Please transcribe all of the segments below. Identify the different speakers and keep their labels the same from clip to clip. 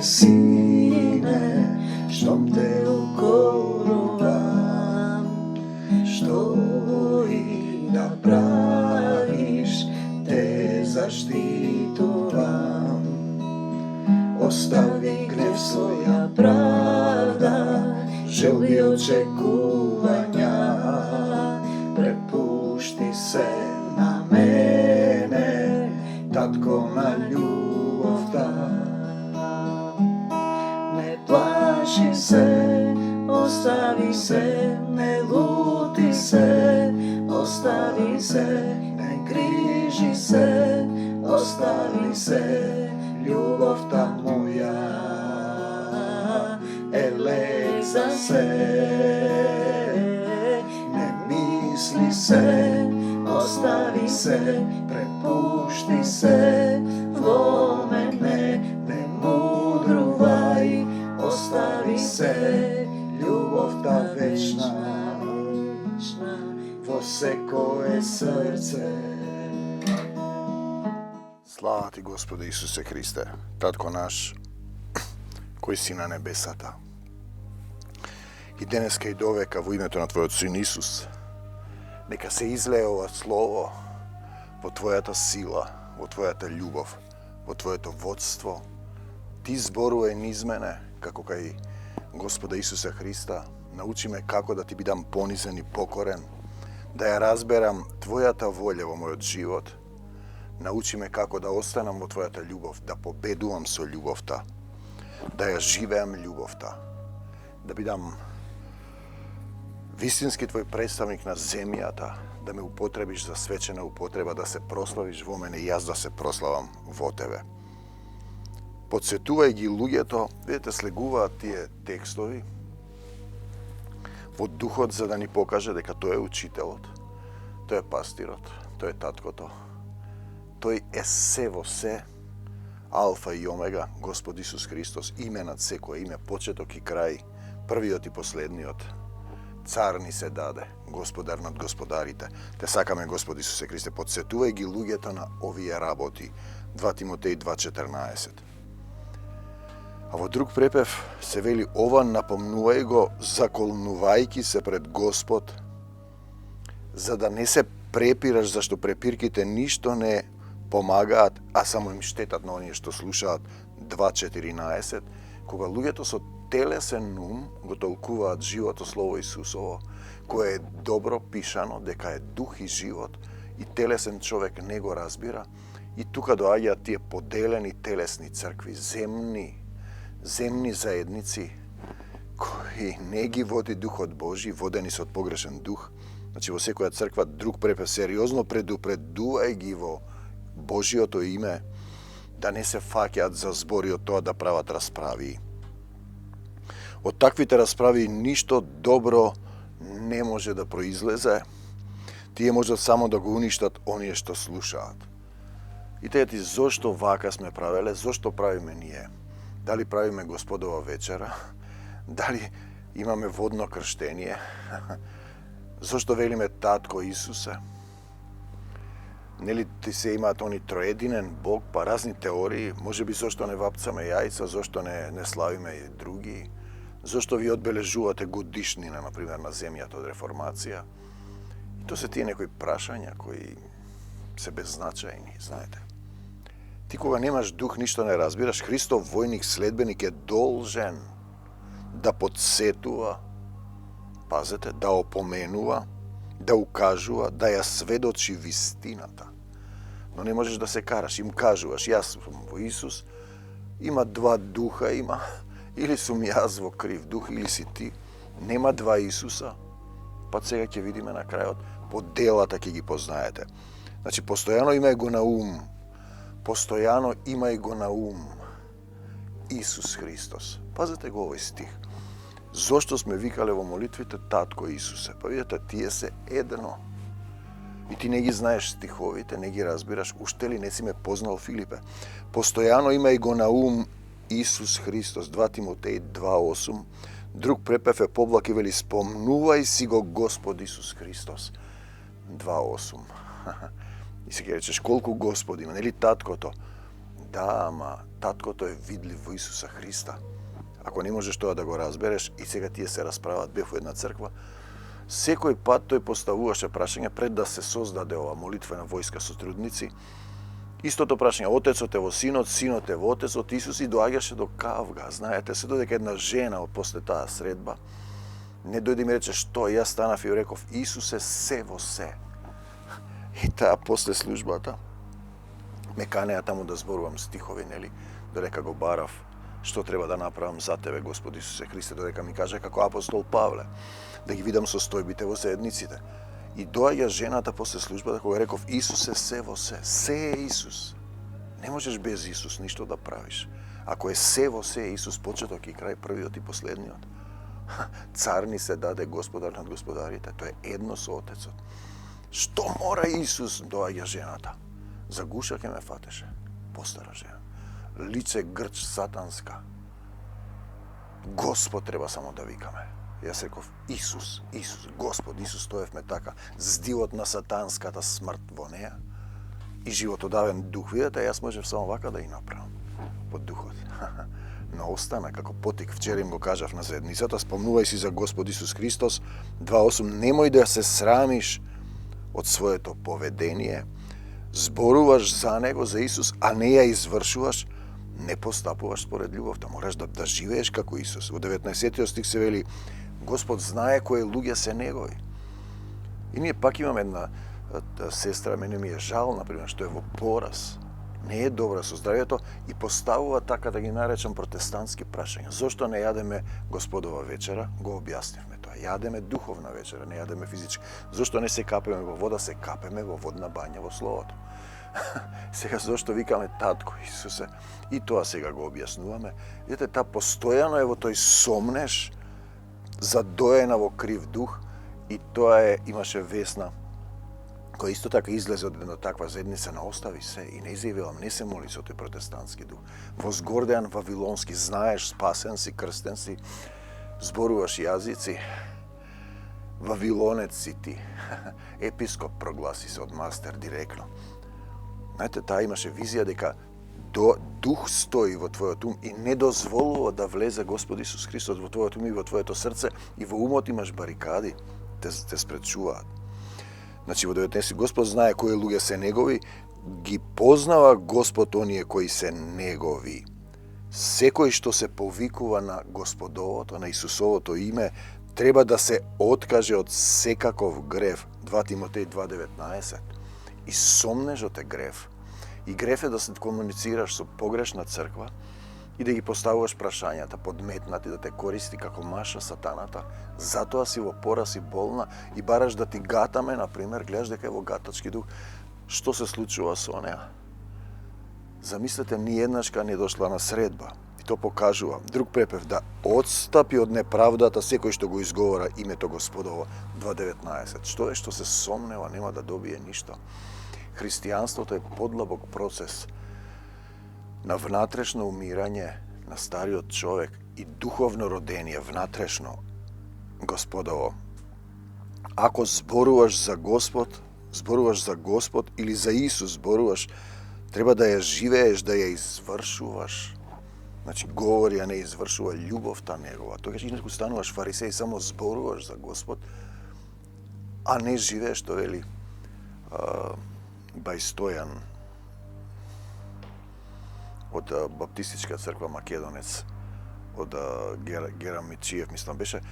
Speaker 1: Sine, štom te ukorovam, što i da praviš, te zaštitovam. Ostavi gnev svoja pravda, želbi očekuvanja, prepušti se na mene, tatko, na ljubav ta. Ne plaši se, ostavi se, ne luti se, ostavi se, ne križi se, ostavi se, ljubav ta moja, eleza se, ne misli se, ostavi se, prepušti se, vo mene, ne mudruvaj, ostavi se, ljubav ta večna, vo sekoje srce.
Speaker 2: Slava ti, Gospode Isuse Hriste, Tatko naš, koji si na nebesata. I deneska i doveka во името на Твојот Син Исус, нека се излее ова слово во Твојата сила, во Твојата љубов, во Твоето водство. Ти зборувај низ мене, како кај Господа Исуса Христа, научи ме како да Ти бидам понизен и покорен, да ја разберам Твојата волја во мојот живот. Научи ме како да останам во Твојата љубов, да победувам со љубовта, да ја живеам љубовта, да бидам вистински Твој представник на земјата, да ме употребиш за свечена употреба, да се прославиш во мене и јас да се прославам во Тебе. Подсетувај ги луѓето, видите, слегуваат тие текстови во духот за да ни покаже дека тој е учителот, тој е пастирот, тој е таткото, тој е се во се, Алфа и Омега, Господ Исус Христос, име над секое име, почеток и крај, првиот и последниот. Цар ни се даде, Господар над господарите. Те сакаме, Господ Исусе Христе, подсетувај ги луѓето на овие работи. 2 Тимотеј 2:14. А во друг препев се вели ова, напомнувај го, заколнувајки се пред Господ, за да не се препираш, зашто препирките ништо не помагаат, а само им штетат на оние што слушаат. 2:14, кога луѓето со телесен ум го толкуваат живото слово Исусово, кое е добро пишано, дека е дух и живот, и телесен човек не го разбира, и тука доаѓаат тие поделени телесни цркви, земни заедници, кои не ги води Духот Божи, водени со погрешен дух. Значи во секоја црква друг препев сериозно предупредувај ги во Божиото име, да не се фаќаат за збори од тоа да прават расправи. Од таквите расправи ништо добро не може да произлезе. Тие можат само да го уништат оние што слушаат. И тети, зошто вака сме правеле, зошто правиме ние? Дали правиме Господова вечера? Дали имаме водно крштение? Зошто велиме Татко Исусе? Нели ти се имаат они троединен Бог, па разни теории, може би зошто не вапцаме јајца, зошто не славиме и други, зошто ви одбележувате годишнина, например, на земјата од реформација. И то се тие некои прашања кои се беззначајни, знаете. Ти кога немаш дух, ништо не разбираш. Христов војник, следбеник е должен да подсетува, пазете, да опоменува, да укажува, да ја сведочи вистината. Но не можеш да се караш, им кажуваш, јас сум во Исус, има два духа, има, или сум јас во крив дух, или си ти. Нема два Исуса. Па сега ќе видиме на крајот, по делата ќе ги познаете. Значи, постојано имај го на ум, постојано имај го на ум Исус Христос. Пазете го овој стих. Зошто сме викале во молитвите Татко Исусе? Па видите, тие се едно. И ти не ги знаеш стиховите, не ги разбираш, уште ли не си ме познал, Филипе? Постојано имај го на ум Исус Христос. 2 Тимотеј 2:8. Друг препев е поблак и вели, спомнувај си го Господ Исус Христос. 2:8. И си ќе речеш, колку Господ има, нели таткото? Да, ама таткото е видлив во Исуса Христа. Ако не можеш тоа да го разбереш, и сега тие се расправат, бев во една црква, секој пат тој поставуваше прашање пред да се создаде ова молитвена војска со трудници. Истото прашање, Отецот е во Синот, Синот е во Отецот, Исус и доаѓаше до Кавга. Знаете, се додека една жена после таа средба не дојде и ми рече што, јас станав и реков, Исус е се во се. И таа после службата ме канеа таму да зборувам стихови, нели, додека го барав, што треба да направам за тебе, Господи Исусе Христе, додека ми каже како апостол Павле, да ги видам состојбите во заедниците. И доаѓа жената после службата кога реков Исус е се во се. Се е Исус. Не можеш без Исус ништо да правиш. Ако е се во се Исус, почеток и крај, првиот и последниот. Цар ни се даде Господар над господарите. Тоа е едно со Отецот. Што мора Исус? Доаѓа жената. За гуша ке ме фатеше. Постара жена. Лице грч сатанска. Господ треба само да викаме. Јас реков, Исус, Исус, Господ, Исус, стоевме така, здивот на сатанската смрт во неа и животодавен дух. Видете, јас можев само вака да и направам под духот. Но остана како потик, вчера им го кажав на заедницата, спомнувај си за Господ Исус Христос, 2.8, немој да се срамиш од своето поведение, зборуваш за Него, за Исус, а не ја извршуваш, не постапуваш според љубовта, мораш да живееш како Исус. Во 19 стих се вели, Господ знае кои луѓе се Негови. И ние пак имаме една сестра, мене ми е жал, например, што е во пораз. Не е добра со здравието и поставува така да ги наречам протестантски прашања. Зошто не јадеме Господова вечера? Го објаснивме тоа. Јадеме духовна вечера, не јадеме физичка. Зошто не се капеме во вода? Се капеме во водна бања во Словото. Сега зошто викаме Татко Исусе? И тоа сега го објаснуваме. Видите, таа постојано е во тој сомнеш, задоена во крив дух, и тоа имаше Весна, која исто така излезе од една таква заедница, на остави се и не изјавила, не се моли со тој протестантски дух. Возгордеан Вавилонски, знаеш, спасен си, крстен си, зборуваш јазици, Вавилонец си ти. Епископ прогласи се од мастер директно. Знаете, таа имаше визија дека дух стои во твојот ум и не дозволува да влезе Господ Исус Христос во твојот ум и во твоето срце, и во умот имаш барикади, те спречуваат. Значи, во 19 Господ знае кои луѓе се Негови, ги познава Господ оние кои се Негови. Секој што се повикува на Господовото, на Исусовото име, треба да се откаже од секаков грев. 2 Тимотеј 2.19. И сомнежот е грев. И грев е да се комуницираш со погрешна црква и да ги поставуваш прашањата, подметнати, да те користи како маша сатаната. Затоа си во пораз и болна и бараш да ти гатаме, например, гледаш дека е во гатачки дух. Што се случува со неа? Замислете, ни еднашка не дошла на средба. И то покажува. Друг препев, да отстапи од неправдата секој што го изговора името Господово. 2.19. Што е што се сомнева, нема да добие ништо. Христијанството е подлабок процес на внатрешно умирање на стариот човек и духовно родение внатрешно Господово. Ако зборуваш за Господ или за Исус зборуваш, треба да ја живееш, да ја извршуваш. Значи, говори, а не извршува љубовта Негова. Тогаш инаку стануваш фарисеј, само зборуваш за Господ, а не живееш, што вели Бајстојан од Баптистичка црква Македонец, од Герамичиев, мислам беше,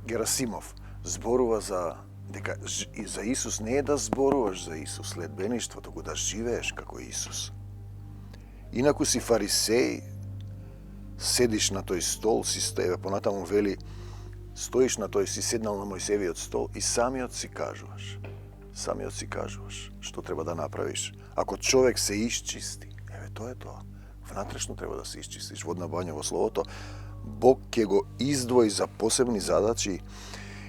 Speaker 2: Герасимов, зборува за дека за Исус не е да зборуваш за Исус, следбеништво, туку да живееш како Исус. Инаку си фарисеј, седиш на тој стол, си стоеве, понатаму вели, стоиш на тој, си седнал на Мојсевиот стол и самиот си кажуваш, што треба да направиш. Ако човек се исчисти, тоа е тоа. Внатрешно треба да се исчистиш. Водна бања во Словото, Бог ќе го издвои за посебни задачи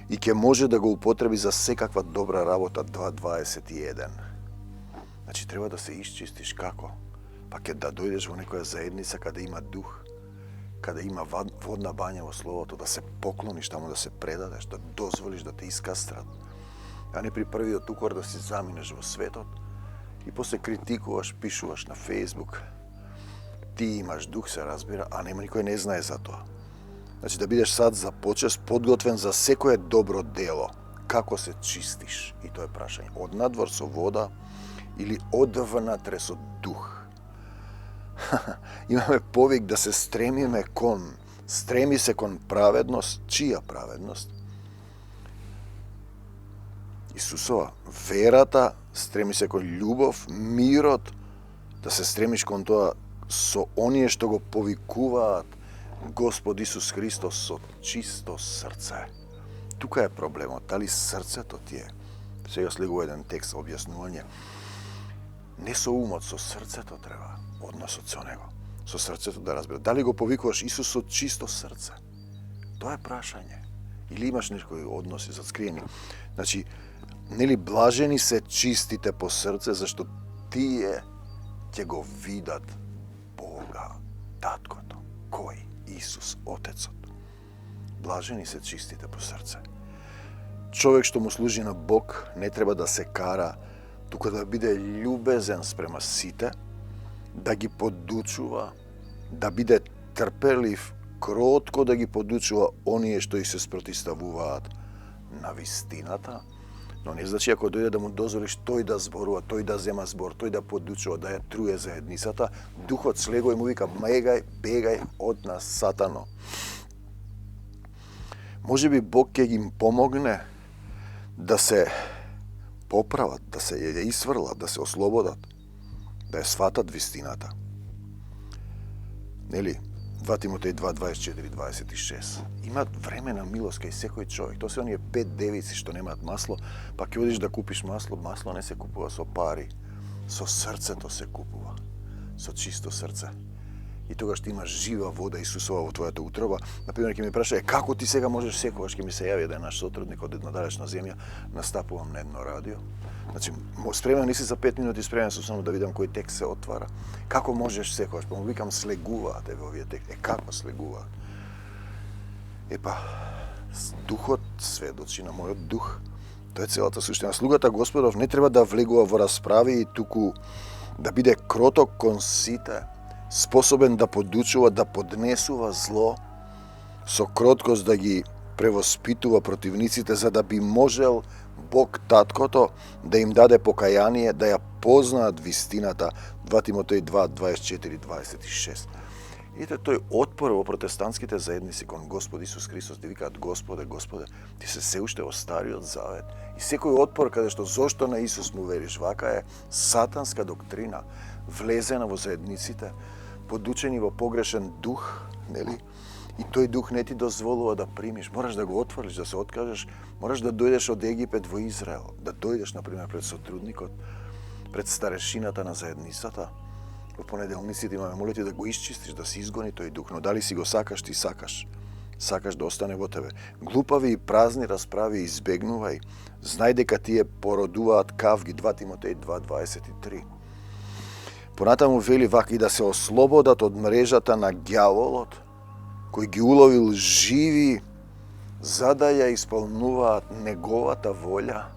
Speaker 2: и ќе може да го употреби за секаква добра работа. 2.21. Значи, треба да се исчистиш како? Па ќе да дојдеш во некоја заедница каде има дух, каде има водна бања во Словото, да се поклониш таму, да се предадеш, да дозволиш да те искастрат, а не при првиот укор да си заминеш во светот И после критикуваш, пишуваш на Фейсбук. Ти имаш дух, се разбира, а нема никој не знае за тоа. Значи да бидеш сад за почест, подготвен за секое добро дело. Како се чистиш? И тоа е прашање. Од надвор со вода или од внатре со дух? Имаме повик да се стреми се кон праведност. Чија праведност? Исусова. Верата стреми се кон љубов, мирот, да се стремиш кон тоа со оние што го повикуваат Господ Исус Христос со чисто срце. Тука е проблемот, дали срцето ти е. Сега слегува еден текст, објаснување. Не со умот, со срцето треба односот со него. Со срцето да разбира. Дали го повикуваш Исус со чисто срце? Тоа е прашање. Или имаш некои односи заскриени. Значи, нели блажени се чистите по срце, зашто тие ќе го видат Бога, Таткото. Кој? Исус, Отецот. Блажени се чистите по срце. Човек што му служи на Бог не треба да се кара, туку да биде љубезен спрема сите, да ги подучува, да биде трпелив, кротко да ги подучува оние што и се спротиставуваат на вистината, но не значи ако дојде да му дозволиш тој да зборува, тој да зема збор, тој да подучува, да ја труе заедницата, духот слегува и му вика: бегај од нас, сатано. Може би Бог ќе им помогне да се поправат, да се ја исфрлат, да се ослободат, да ја сватат вистината. Нели? 2 Тимотеј 2:24-26. Имаат време на милост кај секој човек. Тоа се оние 5 девици што немаат масло, па ќе одиш да купиш масло. Масло не се купува со пари, со срцето се купува, со чисто срце. И тогаш ти имаш жива вода Исусова во твојата утроба. Например, ќе ми праша: како ти сега можеш секогаш, ќе ми се јави еден наш сотрудник од една далечна земја, настапувам на едно радио. Значи, спремен не си за 5 минути, спремен сум само да видам кој текст се отвара. Како можеш секогаш? Па му викам: слегуваат во овие текст. Како слегуваат? Духот сведочи на мојот дух. Тоа е целата суштина. Слугата Господов не треба да влегува во расправи, туку да биде кроток кон сите, способен да подучува, да поднесува зло, со кроткост да ги превоспитува противниците, за да би можел Бог Таткото да им даде покаяние, да ја познаат вистината. 2 Тимотеј 2:24-26. Ете тој отпор во протестантските заедници кон Господ Исус Христос, да викаат: Господе, Господе, ти се уште во Стариот Завет. И секој отпор каде што зошто на Исус му вериш, вака е сатанска доктрина, влезена во заедниците, подучени во погрешен дух, нели? И тој дух не ти дозволува да примиш. Мораш да го отвориш, да се откажеш. Мораш да дојдеш од Египет во Израел, да дојдеш, например, пред сотрудникот, пред старешината на заедницата. Во понеделниците имаме молитви да го исчистиш, да се изгони тој дух, но дали си го сакаш, ти сакаш. Сакаш да остане во тебе. Глупави и празни расправи избегнувај. Знај дека тие породуваат кавги. 2 Тимотеј 2:23. Понатаму вели вака: и да се ослободат од мрежата на ѓаволот, кој ги уловил живи, за да ја исполнуваат неговата волја.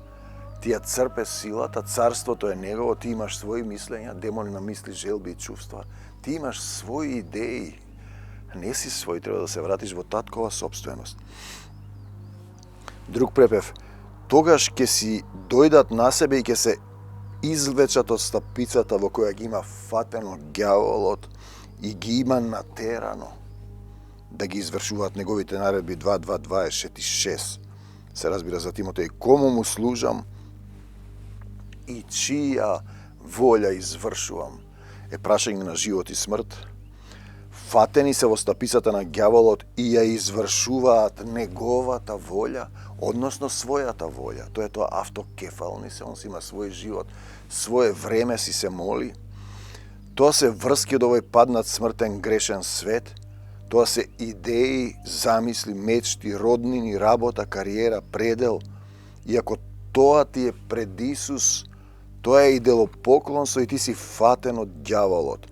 Speaker 2: Тие црпе силата, царството е негово, ти имаш своји мислења, демони на мисли, желби и чувства. Ти имаш своји идеи. Не си свој, треба да се вратиш во таткова собственост. Друг препев: тогаш ќе си дојдат на себе и ќе се извлечат од стапицата во која ги има фатено ѓаволот и ги има натерано да ги извршуваат неговите наредби. 2:26. Се разбира за Тимотеј: кому му служам и чија волја извршувам. Е прашање на живот и смрт. Фатени се во стапицата на ѓаволот и ја извршуваат неговата волја, односно својата волја. Тоа е тоа автокефални се, он си има свој живот, свое време си се моли. Тоа се врски од овој паднат смртен грешен свет. Тоа се идеи, замисли, мечти, роднини, работа, кариера, предел. И ако тоа ти е пред Исус, тоа е идолопоклонство и ти си фатен од ѓаволот.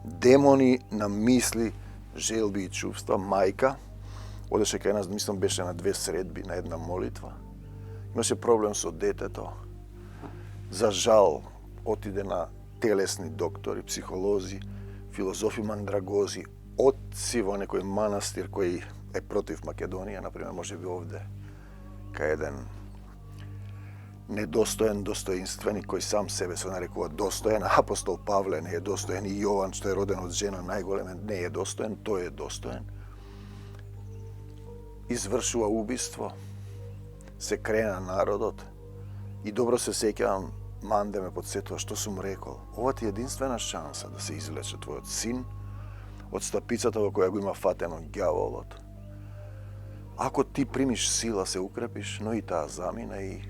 Speaker 2: Демони на мисли, желби и чувства. Мајка одеше кај нас, мислам беше на 2 средби, на една молитва. Имаше проблем со детето. За жал, отиде на телесни доктори, психолози, филозофи, мандрагози, отци во некој манастир кој е против Македонија, например, може би овде, кај еден недостоен достоинственик кој сам себе се нарекува достоен, апостол Павле не е достоен и Јован што е роден од жена најголемен не е достоен, тој е достоен. Извршува убиство, се крена народот и добро се сеќавам, Манде ме подсетува што сум рекол. Ова ти е единствена шанса да се излече твојот син од стапицата во која го има фатено ѓаволот. Ако ти примиш сила, се укрепиш, но и таа замина и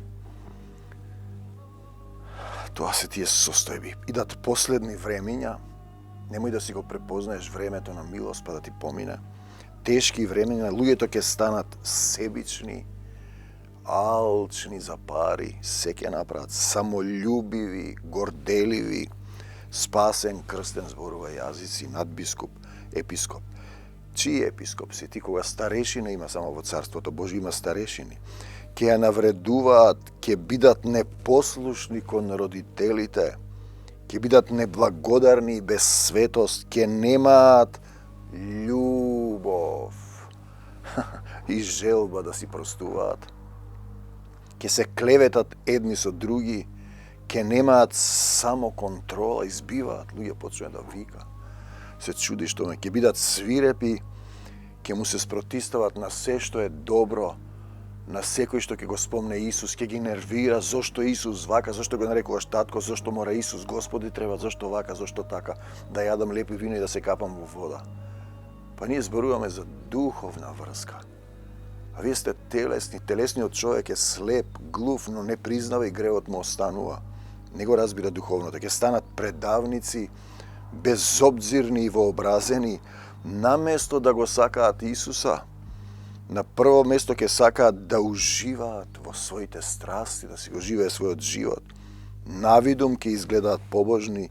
Speaker 2: тоа се тие состојби. Идат последни времиња, немој да си го препознаеш времето на милост па да ти помине. Тешки времиња, луѓето ќе станат себични, алчни за пари, се ќе направат самолюбиви, горделиви, спасен, крстен, зборува јазици, надбископ, епископ. Чии епископ си? Ти кога старешина има само во Царството Божие има старешини. Ќе ја навредуваат, ќе бидат непослушни кон родителите, ќе бидат неблагодарни и без светост, ќе немаат љубов и желба да си простуваат. Ќе се клеветат едни со други, ќе немаат само контрола, избиваат, луѓе почнуваат да вика. Се чуди што ме, ќе бидат свирепи, ќе му се спротистават на се што е добро, на секој што ќе го спомне Исус, ќе ги нервира, зошто Исус вака, зошто го нарекуваш татко, зошто мора Исус, Господи треба, зошто вака, зошто така, да јадам лепи вино и да се капам во вода. Па ние зборуваме за духовна врска. А вие сте телесни, телесниот човек е слеп, глув, но не признава и гревот му останува. Не го разбира духовното, ќе станат предавници, безобзирни и вообразени, наместо да го сакаат Исуса, на прво место ќе сакаат да уживаат во своите страсти, да си го живее својот живот. Навидум ќе изгледаат побожни,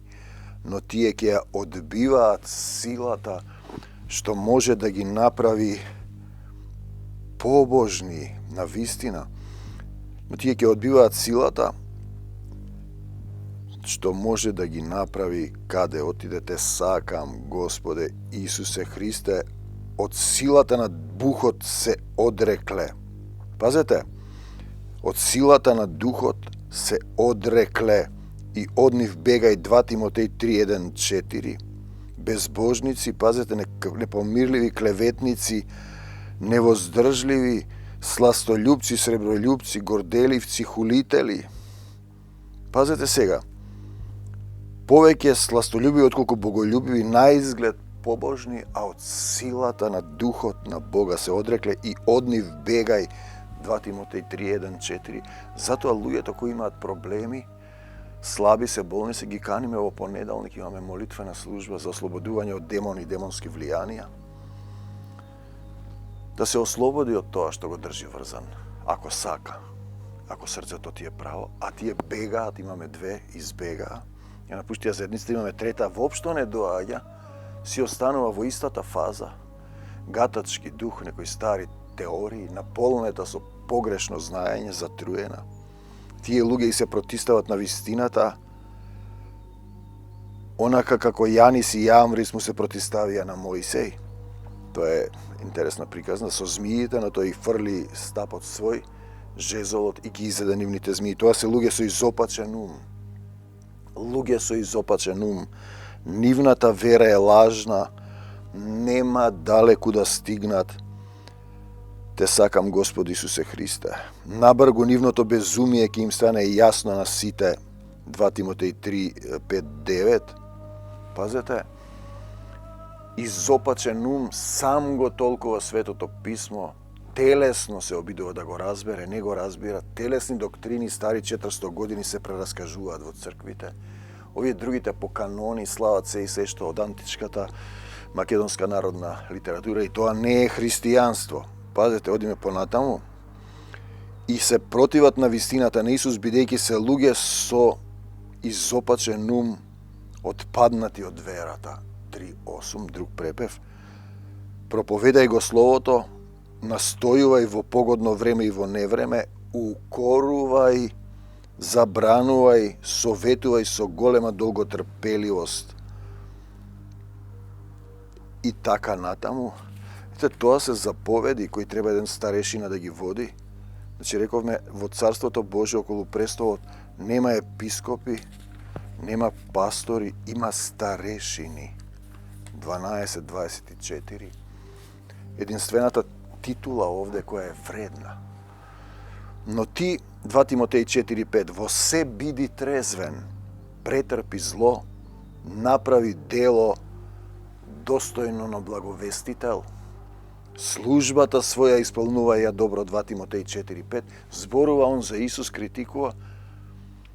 Speaker 2: но тие ќе ја одбиваат силата што може да ги направи побожни на вистина. Но тие ќе одбиваат силата што може да ги направи каде отидете сакам, Господе Исусе Христе, од силата на духот се одрекле. Пазете, од силата на духот се одрекле и од нив бегај 2 Тимотеј 3:1-4. Безбожници, пазете, непомирливи, клеветници, невоздржливи, сластолюбци, сребролюбци, горделивци, хулители. Пазете сега, повеќе сластолюбиви отколку боголюбиви, наизглед побожни, а од силата на духот на Бога се одрекле и од нив бегај 2 Тимотеј 3:1-4. Затоа луѓето кои имаат проблеми, слаби се, болни се, ги каниме во понеделник, имаме молитвена служба за ослободување од демони и демонски влијанија. Да се ослободи од тоа што го држи врзан, ако сака, ако срцето ти е право, а тие бегаат, имаме 2, избегаа. Ја напуштија заедницата, имаме 3, воопшто не доаѓа, си останува во истата фаза. Гатачки дух, некои стари теории, наполнета со погрешно знаење, затруена. Тие луѓе и се протистават на вистината, онака како Јанис и Јамрис му се протиставија на Моисеј. Тоа е интересна приказна со змиите, но тој фрли стапот свој, жезолот и ги изеде нивните змии. Тоа се луѓе со изопачен ум. Луѓе со изопачен ум. Нивната вера е лажна, нема далеку да стигнат. Те сакам, Господи Исусе Христе. Набргу нивното безумие ќе им стане јасно на сите. 2 Тимотеј 3:5-9. Пазете, изопачен ум сам го толкува Светото Писмо, телесно се обидува да го разбере, не го разбира. Телесни доктрини стари 400 години се прераскажуваат во црквите. Овие другите по канони слават се и се што од античката македонска народна литература и тоа не е христијанство. Пазете, одиме понатаму. И се противат на вистината на Исус, бидејќи се луѓе со изопачен ум, отпаднати од верата. 3:8, друг препев. Проповедај го Словото, настојувај во погодно време и во невреме, укорувај забранувај, советувај со голема долготрпеливост. И така натаму. Тоа се заповеди кои треба еден старешина да ги води. Значи, рековме, во Царството Божие околу престолот нема епископи, нема пастори, има старешини. 12:24. Единствената титула овде која е вредна. Но ти, 2 Тимотеј 4:5, во се биди трезвен, претрпи зло, направи дело достојно на благовестител, службата своја исполнувај ја добро, 2 Тимотеј 4:5, зборува он за Исус, критикува,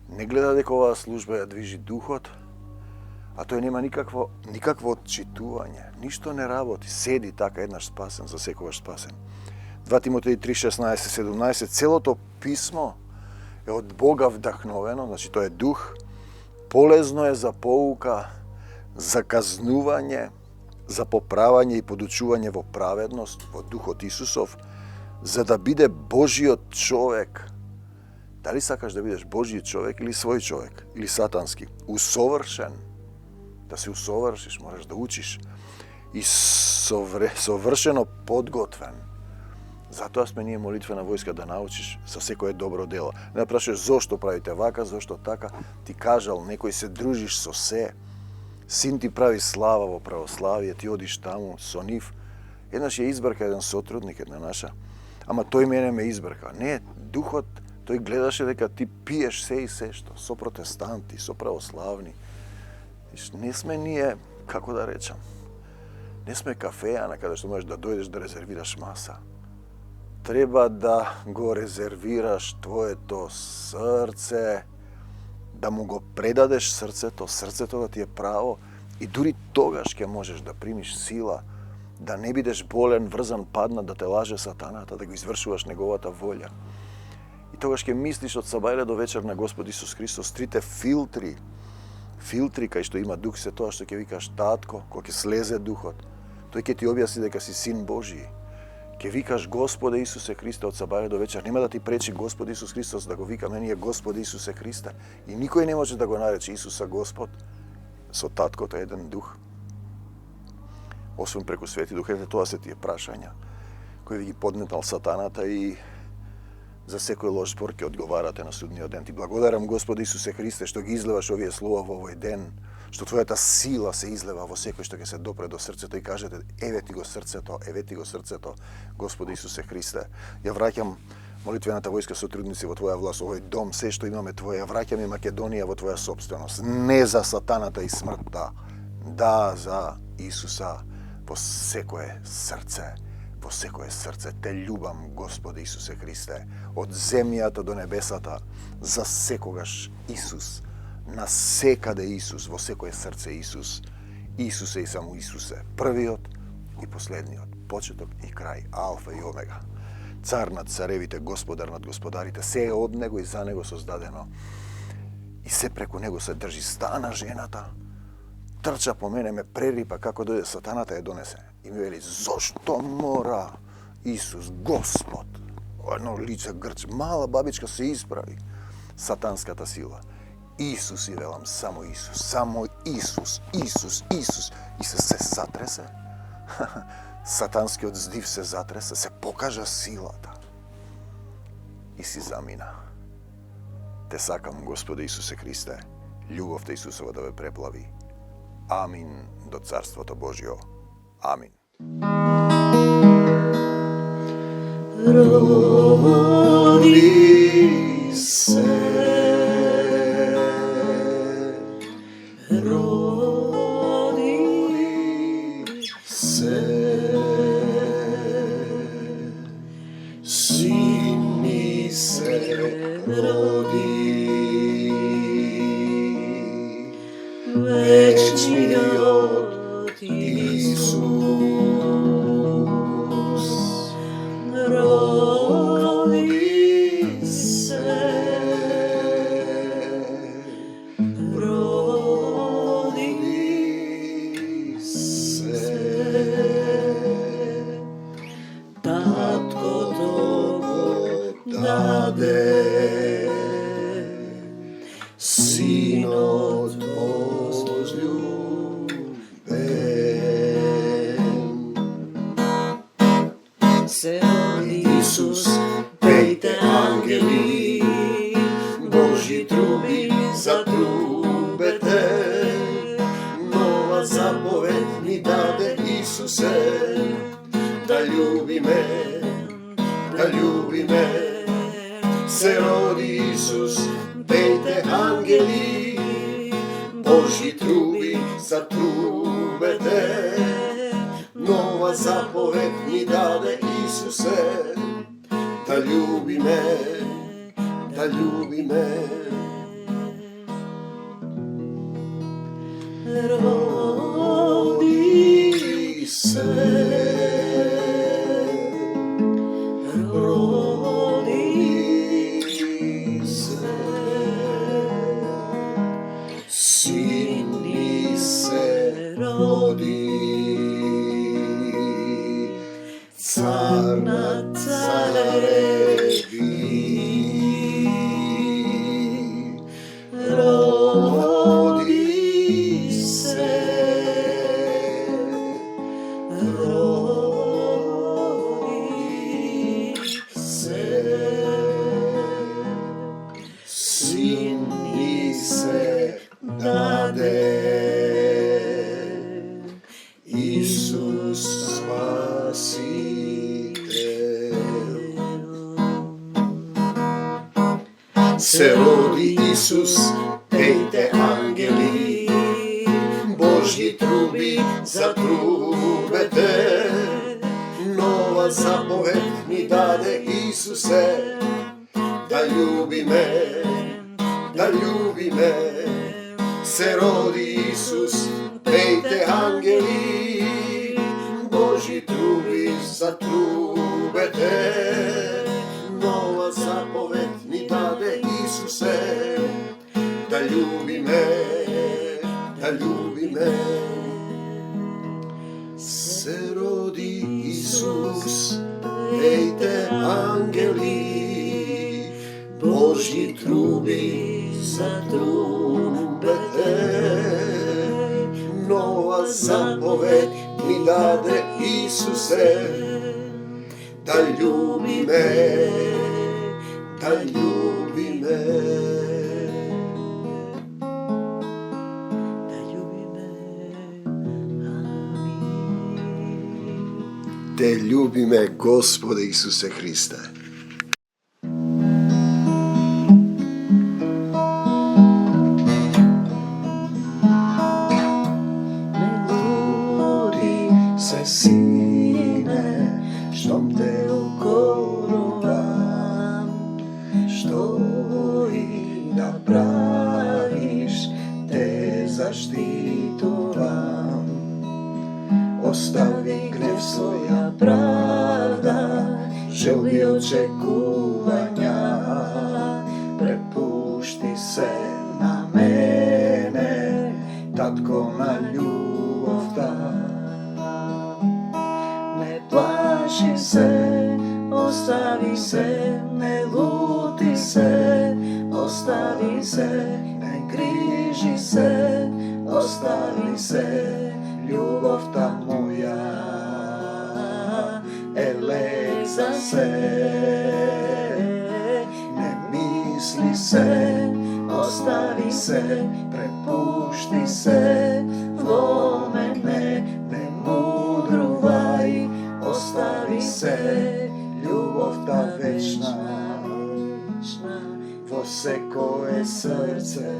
Speaker 2: не гледа дека оваа служба ја движи духот, а тој нема никакво отчитување, ништо не работи, седи така еднаш спасен, за секогаш спасен. 2 Тимотеј 3:16-17, целото писмо е од Бога вдахновено, значи тоа е дух, полезно е за поука, за казнување, за поправање и подучување во праведност, во духот Исусов, за да биде Божиот човек. Дали сакаш да бидеш Божиот човек или свој човек, или сатански? Усовршен. Да се усовршиш, мораш да учиш. И совршено подготвен. Затоа сме ние молитвена војска, да научиш со секое добро дело. Не прашуваш зошто правите вака, зошто така, ти кажал, некој се дружиш со се, син ти прави слава во православие, ти одиш таму со нив. Еднаш ја избрка еден сотрудник, една наша, ама тој мене ме избрка. Не, духот, тој гледаше дека ти пиеш се и се што, со протестанти, со православни. Не сме ние, како да речам, не сме кафеја на каде што можеш да дојдеш да резервираш маса. Треба да го резервираш твоето срце, да му го предадеш срцето да ти е право, и дури тогаш ќе можеш да примиш сила, да не бидеш болен, врзан, паднат, да те лаже сатаната, да го извршуваш неговата волја. И тогаш ќе мислиш од сабајле до вечер на Господ Исус Христос, трите филтри кај што има дух, се тоа што ќе викаш татко, кога ќе слезе духот, тој ќе ти објасни дека си син Божи. Ќе викаш Господе Исусе Христе од сабајле до вечер, нема да ти пречи Господ Исус Христос да го вика, мене е Господе Исусе Христе. И никој не може да го нарече Исуса Господ со таткото еден дух. Освен преку Свети Дух, тоа се тие прашања кои ви ги подметнал сатаната, и за секој лош збор ќе одговарате на судниот ден. Ти благодарам, Господи Исусе Христе, што ги излеваш овие слова во овој ден, што твојата сила се излева во секој што ќе се допре до срцето, и кажете, еве ти го срцето, Господи Исусе Христе. Ја враќам молитвената војска сотрудници во Твоја власт, овој дом, се што имаме Твоја, ја враќам и Македонија во Твоја собственост. Не за сатаната и смртта, да за Исуса во секое срце. Во секое срце те љубам, Господи Исусе Христе, од земјата до небесата, за секогаш Исус, на секаде Исус, во секое срце Исус, Исусе и само Исусе, првиот и последниот, почеток и крај, алфа и омега, цар над царевите, господар над господарите, се е од него и за него создадено, и се преку него се држи. Стана жената, трча по мене, ме прерипа, како дојде сатаната, ја донесе. И ми вели, зошто мора Исус, Господ, едно лице грч, мала бабичка се исправи, сатанската сила. Исус, и велам, само Исус, и се затресе. Сатанскиот здив се затресе, се покажа силата. И си замина. Те сакам, Господи Исусе Христе, љубовта Исусова да ве преплави. Амин до Царството Божјо. Амин.
Speaker 1: Роди се, син ми се роди, вечниот Исус, роди се, таткото го даде, se rodi Isus, pejte angeli, Božji trubi zatrubete, nova zapoved mi dade Isuse, da ljubi me, se rodi Isus, pejte angeli, Božji trubi zatrubete, nova zapoved mi dade Isuse, da ljubi me, rodi se, sin mi se rodi, car nad carevi, rodi se, sin mi se dade, Isus spasitelj. Se rodi Isus, pejte angeli, Božji trubi zatrubete, nova zapoved mi dade Isuse, da ljubi me, se rodi Isus, pejte angeli, Božji trubi zatrubete, nova zapoved mi dade Isuse, da ljubi me, se rodi Isus, pejte angeli, Božji trubi zatrubete, nova zapoved mi dade Isuse, da ljubi me, te ljubi me, Gospode Isuse Hriste. Sine, štom te ukorovam, što i napraviš, te zaštitovam. Ostavi gnev svoja pravda, želbi očekuvanja, prepušti se na mene, tatko na ljubav da. Plaši se, ostavi se, ne luti se, ostavi se, ne griži se, ostavi se, ljubav ta moja, eleza se, ne misli se, ostavi se, prepušti se, vo mene, ne mudruvaj, ostavi se, ljubav ta večna, vo se koje srce,